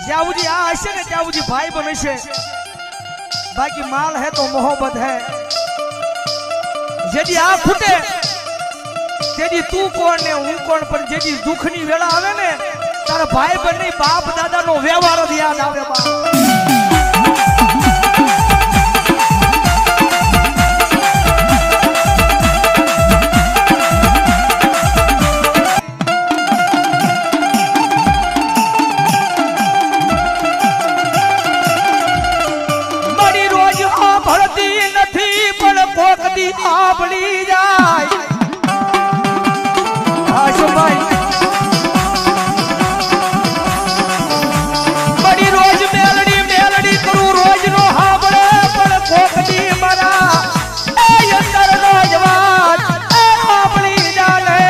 જ્યાં સુધી આ હશે ને ત્યાં સુધી ભાઈ બન હશે, બાકી માલ હે તો મોહબ્બત હે. જેથી આ ખૂટે તેથી તું કોણ ને હું કોણ, પણ જેથી દુઃખની વેળા આવે ને તારા ભાઈ બન ની બાપ દાદા નો વ્યવહાર જ યાદ આવે. આપણી જાય આશુભાઈ બડી રોજ મેલડી મેલડી કરું રોજ નો હાબળે પણ કોકડી મારા એ અંદર નો જવાન એ આપણી જાને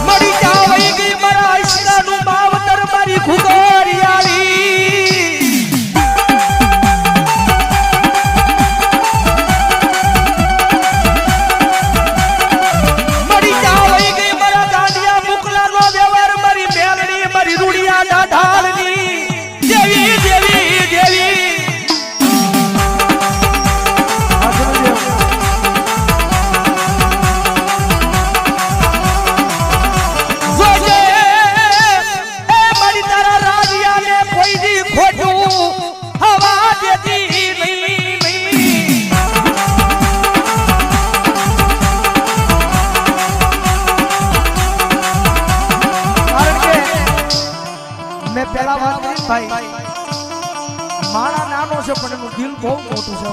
મરી જાવઈ ગઈ મારા ઈશ્વરનું માવતર મારી ઘુગોરિયાળી મરી જાવઈ ગઈ મારા દાંડિયા મુકલાનો વ્યવહાર મારી મેલડી મારી રૂડિયા દાઢાળની દેવી દેવી દેવી મારા નાનો છે પણ એનું દિલ બહુ મોટું છે.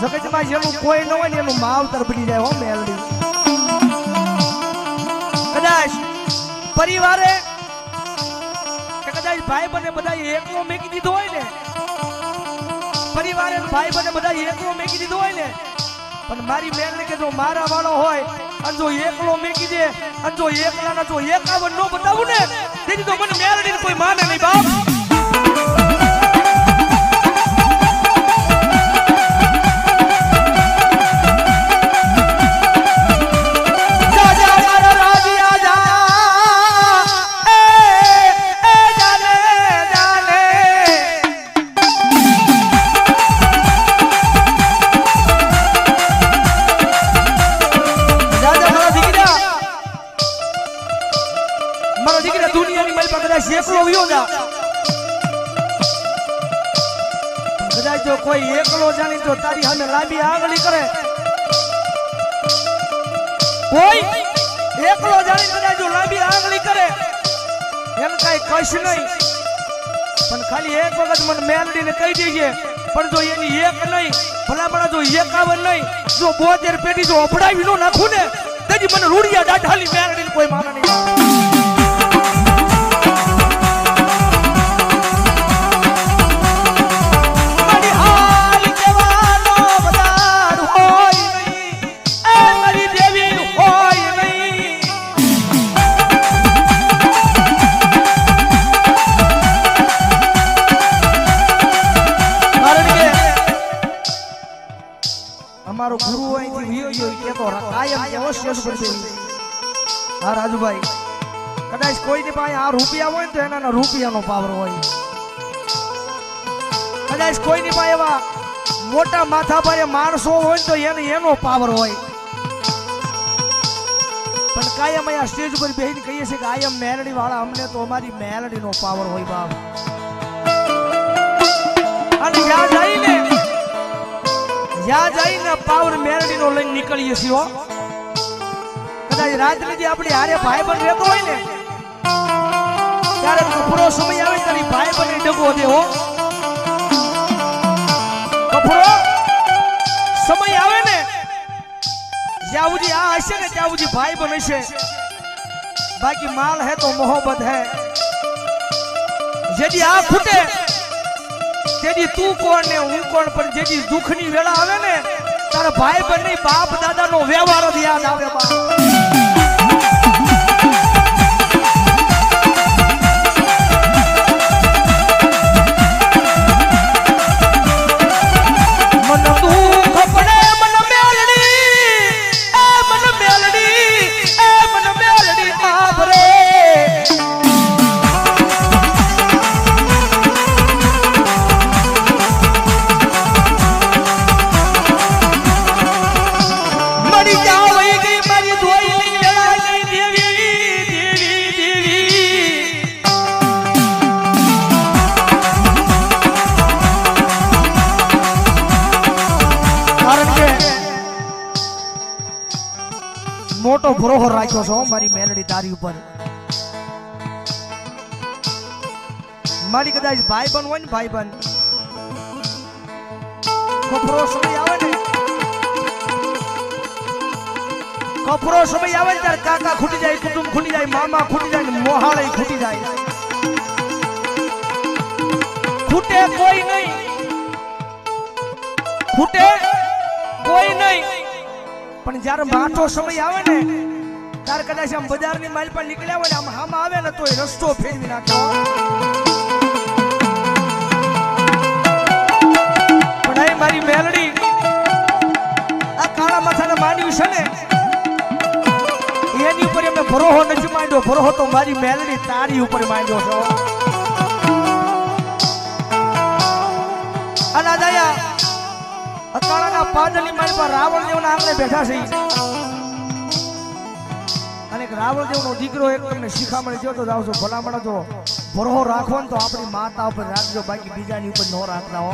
જગતમાં જેનું કોઈ ન હોય ને એનું માવતર બની જાય. હો મેલડી કદાચ પરિવારે કે કદાચ ભાઈ બને બધા એકલો મેકી દીધો હોય ને, પરિવારે ભાઈ બને બધા એકલો મેકી દીધો હોય ને, પણ મારી મેલડી કે જો મારા વાળો હોય અને જો એકલો મેકી દે અને જો એકલાના જો એકાવન નો બતાવું ને તેથી તો મને મેલડી કોઈ માને નહીં બાપ. કદાચ જો કોઈ એકલો જાણી તો તારી સામે લાંબી આગળી કરે, કોઈ એકલો જાણી કદાચ જો લાંબી આગળી કરે એમ કઈ કશ નહીં, પણ ખાલી એક વખત મને મેલડીને કહી દેજે. પણ જો એની એક નહીં ભલામણા જો 51 નહીં જો 72 પેટી જો અફડાવી નો નાખું ને તેથી મને રૂડિયા દાઢાલી મેલડીને કોઈ માને નહીં. અમારો ગુરુ અહીંથી વિયો ગયો કે તો કાયમ અવશ્ય પડશે. હા રાજુભાઈ, કદાચ કોઈની પાસે આ રૂપિયા હોય તો એના રૂપિયાનો પાવર હોય, કદાચ કોઈની પાસે એવા મોટા માથા પર માણસો હોય તો એનો પાવર હોય, પણ કાયમ અહીંયા સ્ટેજ ઉપર બેહીને કહીએ છીએ કે આયમ મેલડી વાળા અમને તો અમારી મેલડીનો પાવર હોય બાપ. અને જ્યાં જઈને પાવર મેલડીનો લઈને નીકળીએ છીએ. કદાચ રાત્રે જે આપણી હારે ભાઈ બન રહેતો હોય ને ત્યારે કપરો સમય આવે ત્યારે ભાઈ બને ડગો દેવો, કપરો સમય આવે ને જ્યાં સુધી આ હશે ને ત્યાં સુધી ભાઈ બન હશે, બાકી માલ હે તો મોહબ્બત હે. જેથી આ ખૂટે તેથી તું કોણ ને હું કોણ, પણ જેથી દુઃખની વેળા આવે ને તારા ભાઈ બન ની બાપ દાદા નો વ્યવહાર જ યાદ આવે. મોટો ભરોસો રાખ્યો છો મારી મેલડી તારી ઉપર. મારી કદાચ ભાઈબંધ હોય ને ભાઈબંધ કપરો સમય આવે ને ત્યારે કાકા ખૂટી જાય, કુટુંબ ખૂટી જાય, મામા ખૂટી જાય, મોહાળે ખૂટી જાય. ખૂટે કોઈ નહીં, પણ જયારે માઠો સમય આવે ને ત્યારે કદાચ આમ બજારની માલ પર નીકળ્યા હોય ને આમ હામાં આવે ને તો એ રસ્તો ફેરવી નાખ્યો. પણ એ મારી મેલડી આ કાળા માથાના માનવી છે ને એની ઉપર એમને ભરોસો નથી માંડ્યો. ભરોસો તો મારી મેલડી તારી ઉપર માંડ્યો છો. અને દયા અકાળાના પાદરની મારી પર રાવણ દેવના આંગણે બેઠા છે. અને રાવણ દેવનો દીકરો એક તમને શિખામણ થયો તો જાવ છો ભલામણ તો ભરોસો રાખવો ને તો આપણી માતા ઉપર રાખજો, બાકી બીજાની ઉપર ન રાખતા હો.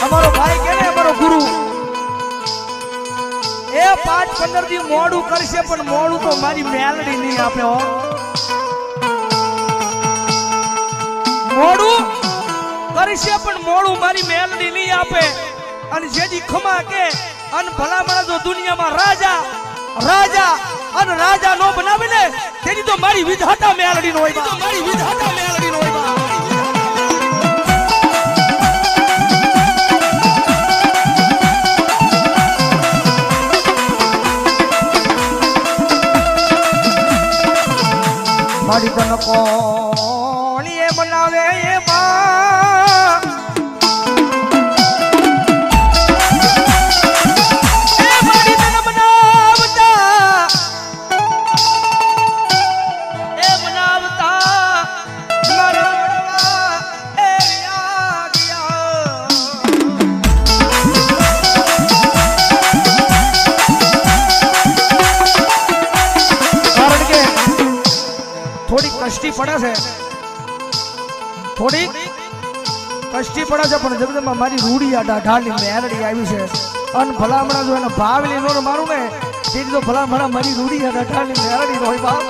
અમારો ભાઈ કે ને અમારો ગુરુ એ 5-15 દી મોડું કરશે પણ મોડું તો મારી મેલડી નહીં આપે હો. મોડું કરશે પણ મોડું મારી મેલડી નહીં આપે. અને જેજી ખમા કે અને ભલામણ જો દુનિયામાં રાજા અને રાજા નો બનાવે ને તેની તો મારી વિધાતા મેલડી નો હોય. મારી વિધાતા મેલડી નો હોય. મારી તન કોણી એ બનાવે એ માં એ મારી તન બનાવતા મારા બનવા એ આ ગયા. કારણ કે થોડી કષ્ટી પડે છે, પણ જગદંબા મારી રૂડિયા ઢાઢાની મેલડી આવી છે. અન ભલામણા જો એને ભાવલી નો મારું ને તેથી તો ભલામણા મારી રૂડિયા ઢાઢાની મેલડી હોય બાપ.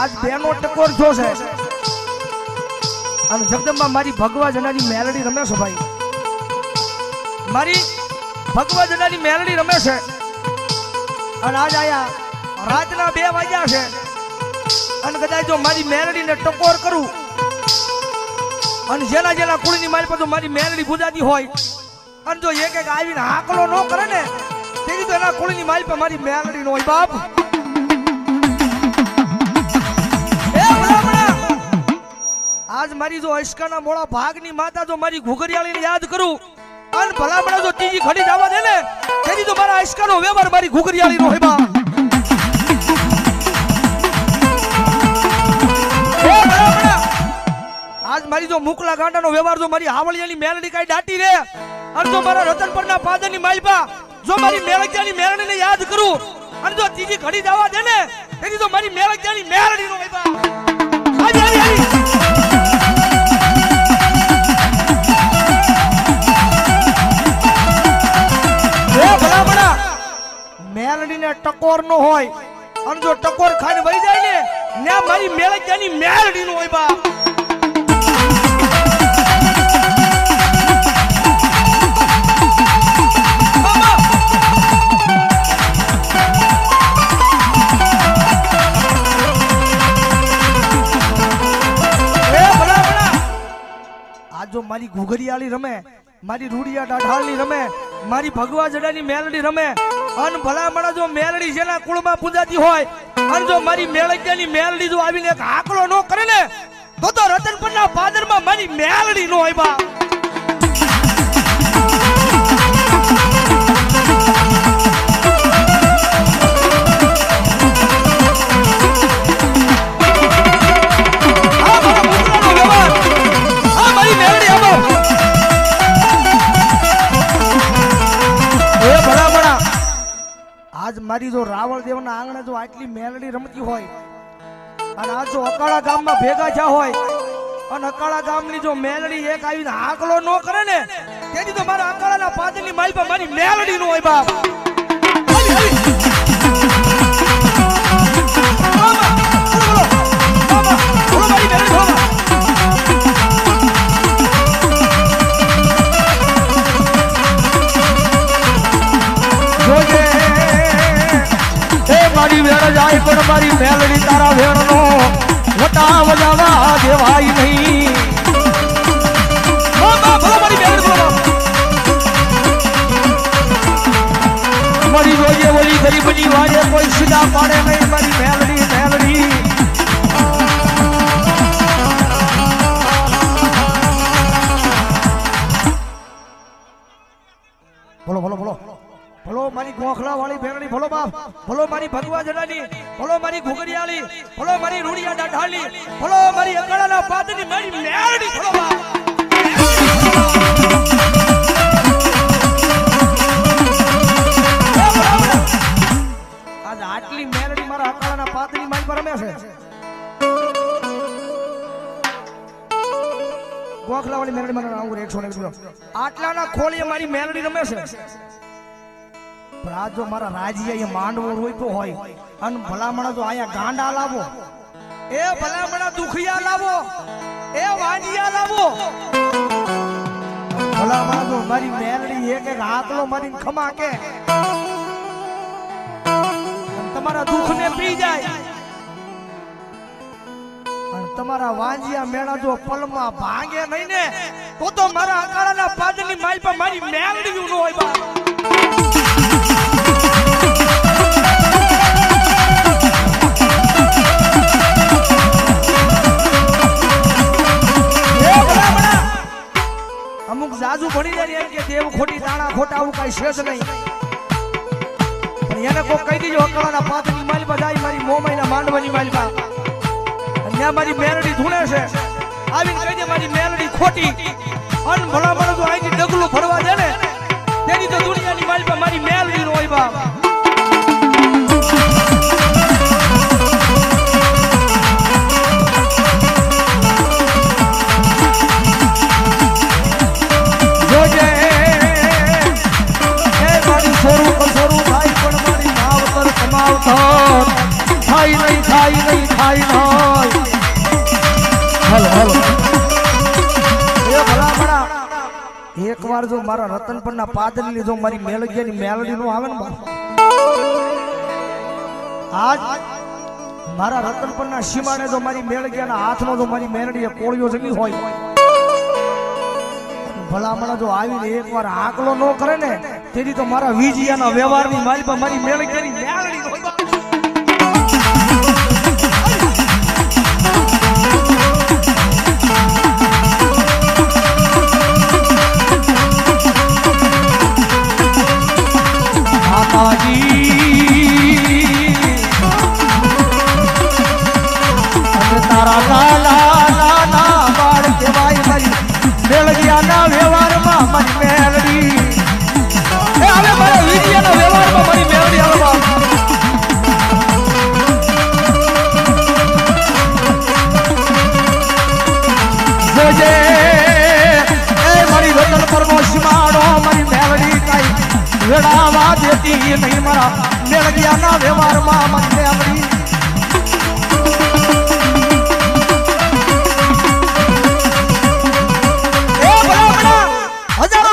આજ બેનો ટકોર જો છે અને જગદંબા મારી ભગવા જનાની મેલડી રમે છે ભાઈ. મારી ભગવા જનાની મેલડી રમે છે. અને આજ આયા રાતના 2 વાગ્યા છે અને કદાચ જો મારી મેલડીને ટકોર કરું અને જેના કુળની મારી પર મારી મેલડી ગુજાતી હોય અને જો એક આવીને હાકલો ન કરે ને તેથી તો એના કુળની મારી પર મારી મેલડી નો હોય બાપ. આજ મારી જો અશકાના મોળા ભાગની માતા જો મારી ઘુઘરિયાળીને યાદ કરું અને ભલામણા જો ત્રીજી ઘડી જવા દે ને તેથી તો મારા અશકાનો વ્યવહાર મારી ઘુઘરિયાળીનો હોય બા. આજ મારી જો મુકલા ગાંડાનો વ્યવહાર જો મારી હાવળિયાની મેલડી કાઈ દાટી રે અને જો મારા રતનપરના પાદરની માલપા જો મારી મેલડિયાની મેલડીને યાદ કરું અને જો ત્રીજી ઘડી જવા દે ને તેથી તો મારી મેલડિયાની મેલડીનો હોય બા. મેલડીને ટકોર નો હોય અને જો ટકોર ખાઈને વહી જાય ને ત્યાં મારી મેલડીની મેલડી નો હોય બા. જો મારી ઘુઘરિયાળી રમે, મારી રૂડિયા ડાઢાળની રમે, મારી ભગવા જડાની મેલડી રમે અન ભલામણા જો મેલડી જેના કુળમાં પૂજાતી હોય અને જો મારી મેલડીની મેલડી જો આવીને એક આકડો ન કરે ને તો રતનપરના પાદરમાં મારી મેલડી નો હોય બા. આટલી મેલડી રમતી હોય અને આ જો અકાળા ગામમાં ભેગા થયા હોય અને અકાળા ગામની જો મેલડી એક આવીને આકલો ન કરે ને તેથી તો મારા અકાળાના પાદરની માલ પર મારી મેલડી નો હોય બાપ. મારી વેણ જાય પણ મારી મેલડી તારા વેણનો વટા વજાવા દેવાય નહીં. મારી જોઈએ ઓલી ગરીબની વાજે કોઈ સીધા પાડે નહીં મારી મેલડી મેલડી. બોલો બોલો બોલો ભલો મારી ગોખલા વાળી ભેરણી, ભલો બાપ, ભલો મારી ભગવા જડાની, ભલો મારી ઘુગરિયાળી, ભલો મારી રૂડિયા ડાઢાલી, ભલો મારી અકાળાના પાદની મારી મેરડી, ભલો બાપ. આજ આટલી મેરડી મારા અકાળાના પાદની મારી પર રમે છે. ગોખલા વાળી મેરડી મારા આવું 100 આટલાના ખોળીએ મારી મેરડી રમે છે. પણ આ જો મારા રાજ્ય માંડવો રોઈતો હોય અને ભલામણા જો અહીંયા ગાંડા લાવો, એ ભલામણા દુખિયા લાવો, એ વાંજિયા લાવો, ભલામણા જો મારી મેલડી એક એક હાકલો મારીને ખમા કે તમારા દુઃખને પી જાય અને તમારા વાંજિયા મેળા જો પલમાં ભાંગે નહીં ને તો મારા અકાળાના પાદની માલ પર મારી મેલડી નું હોય બા. અમુક જાજુ ભણી જાય એમ કે દેવ ખોટી દાણા ખોટા આવું કઈ છે જ નહીં. પણ એને કોઈ કહી દીજો અકાળાના પાદની માલ પર જાય મારી મોમાઈના માંડવાની માલ પર અને ત્યાં મારી મેલડી ધૂણે છે આવીને કહી દે મારી મેલડી ખોટી અન ભલા ભલા તો અહીંથી ડગલું ફરવા દે ને તેની તો દુનિયાની માલ પર મારી મેલડી નો હોય બાપ. એક વાર જો મારા રતનપરના પાદરની જો મારી મેલગિયાની મેલડી નો આવે ને આજ મારા રતનપરના સીમાને જો મારી મેલગિયાના હાથમાં જો મારી મેલડીએ કોળિયો જમી હોય ભલામણા જો આવીને એક વાર આકલો ન કરે ને તેથી તો મારા વીજિયાના વ્યવહારની મારી પર મારી મેલગિયાની મેલડી હોય. તારા કાલા ના બાળ કેવાય મારી મેલડિયાના વ્યવહારમાં મારી મેલડી એ હવે મારા વીડિયાના વ્યવહારમાં મારી મેલડી આવવા જોજે એ મારી વતન પરનો સીમાડો મારી મેલડી કાઈ વેડાવા દેતી નહીં મારા મેલડિયાના વ્યવહારમાં મારી મેલડી.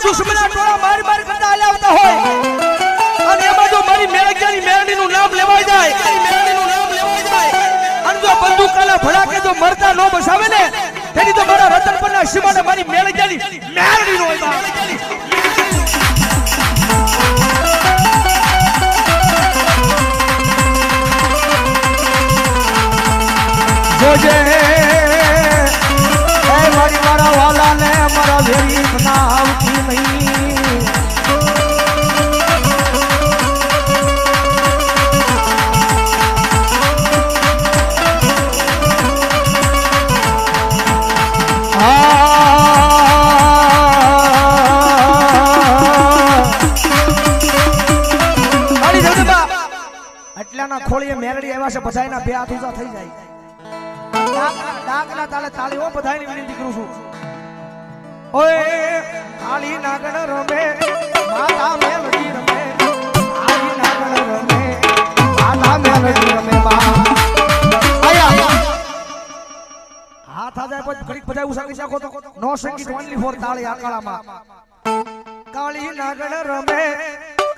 દુશ્મના ટોળા માર માર કરતા હાલતા હોય અને એમાં જો મારી મેલગિયાની મેલડીનું નામ લેવાય જાય અને જો બંદૂકના ભડાકે જો મરતા ન બસાવે ને તેની તો મારા રતનપરના સીમાને મારી મેલગિયાની મેલડી નો હોય. જોજે એ મારી મારા વાલાને મારા વેરી બનાવતી નહીં. આટલાના ખોળીએ મેરડી એવા છે બધાયના બે હાથ ઊંચા થઈ જાય ડાકના તાલે તાળી હો બધાયની વિનંતી કરું છું ઓય કાળી નાગણ રમે માતા મેલડી રમે કાળી નાગણ રમે માતા મેલડી રમે આયા હાથ આ જાય પછી ઘડીક બધાય ઉસાકી શકો તો નો સંગીત ઓનલી ફોર તાળી આકાળામાં કાળી નાગણ રમે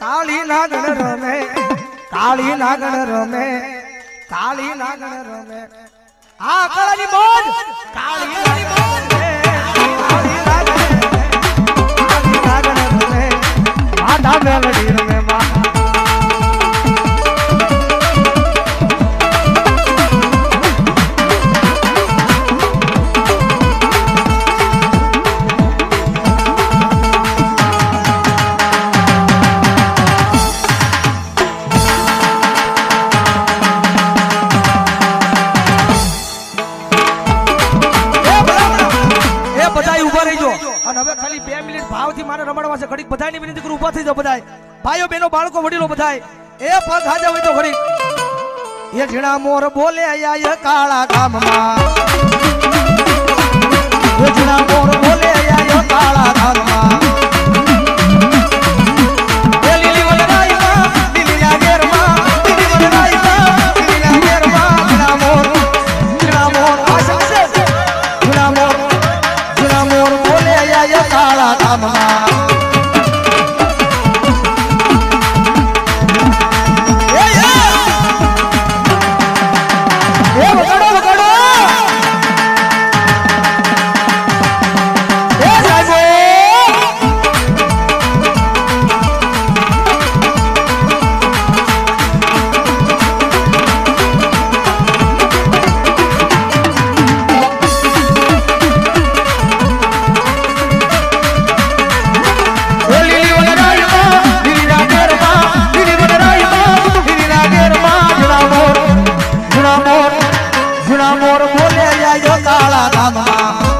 કાળી નાગણ રમે કાળી નાગણ રમે કાળી નાગણ રમે આ કાળી મોજ કાળી મોજ કાળી નાગણ રમે માતા મેલડી રમે ખાલી 2 મિનિટ ભાવથી મારે રમાડવા છે ઘડીક બધાની વિનંતી કરું ઊભા થઈ જાવ બધાય ભાઈઓ બહેનો બાળકો વડીલો બધાય એ પગ હાજર હોય તો ઘડીક એ ઝીણા મોર બોલે આયા કાળા ગામમાં એ ઝીણા મોર બોલે આયા કાળા ગામમાં એ લીલી વલરાઈમાં લીલી નાગેરમાં લીલી વલરાઈમાં લીલી નાગેરમાં ઝીણા મોર આશા છે ઝીણા મોર બોલે આયા કાળા ગામમાં મોર બોલે આયો કાળા ગામમાં